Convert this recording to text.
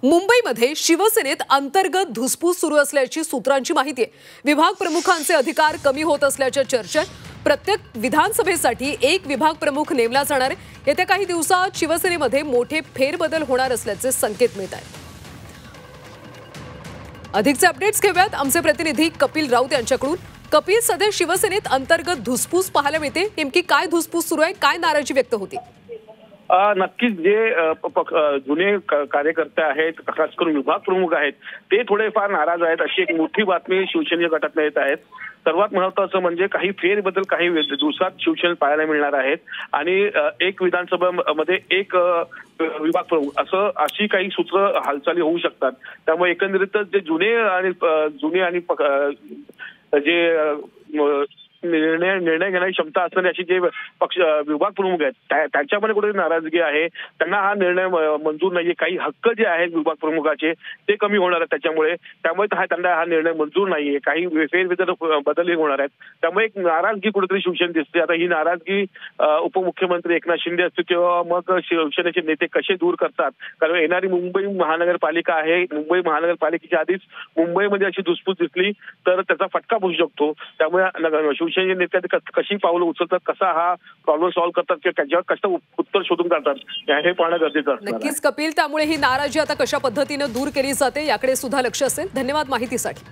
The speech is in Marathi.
मुंबईमध्ये शिवसेनेत अंतर्गत धुसफूस सुरू असल्याची सूत्रांची माहिती आहे। विभाग प्रमुखांचे अधिकार कमी होत असल्याच्या चर्चेत प्रत्येक विधानसभेसाठी एक विभाग प्रमुख नेमला जाणार आहे। येत्या काही दिवसात शिवसेनेमध्ये मोठे फेरबदल होणार असल्याचे संकेत मिळत आहेत। अधिकचे अपडेट्स घेऊयात आमचे प्रतिनिधी कपिल राऊत यांच्याकडून। कपिल, सध्या शिवसेनेत अंतर्गत धुसफूस पाहायला मिळते, नेमकी काय धुसफूस सुरू आहे, काय नाराजी व्यक्त होती? नक्कीच जे जुने कार्यकर्ते आहेत, खास करून विभाग प्रमुख आहेत, ते थोडेफार नाराज आहेत अशी एक मोठी बातमी शिवसेने गटातून येत आहेत। सर्वात महत्त्वाचं म्हणजे काही फेरबदल काही दिवसात शिवसेनेत पाहायला मिळणार आहेत आणि एक विधानसभेमध्ये एक विभाग प्रमुख अशी काही सूत्र हालचाली होऊ शकतात। त्यामुळे एकंदरीतच जे जुने आणि जे निर्णय घेण्याची क्षमता असणारी अशी जे पक्ष विभाग प्रमुख आहेत त्यांच्यामध्ये कुठे नाराजगी आहे। त्यांना हा निर्णय मंजूर नाहीये, काही हक्क जे आहेत विभाग प्रमुखाचे ते कमी होणार आहेत त्यामुळे त्यांना हा निर्णय मंजूर नाहीये, काही बदलही होणार आहेत। त्यामुळे एक नाराजगी कुठेतरी शिवसेनेत दिसते। आता ही नाराजगी उपमुख्यमंत्री एकनाथ शिंदे असतील किंवा मग शिवसेनेचे नेते कसे दूर करतात, कारण येणारी मुंबई महानगरपालिका आहे। मुंबई महानगरपालिकेच्या आधीच मुंबईमध्ये अशी धुसफूस दिसली तर त्याचा फटका बसू शकतो। त्यामुळे शिवसेनेचे नेते कशी पावलं उचलतात, कसा हा प्रॉब्लेम सॉल्व्ह करतात किंवा त्याच्यावर कसं उत्तर शोधून काढतात हे पाहणं गरजेचं असणार आहे। नक्कीच कपिल, त्यामुळे ही नाराजी आता कशा पद्धतीने दूर केली जाते याकडे सुद्धा लक्ष असेल। धन्यवाद माहितीसाठी।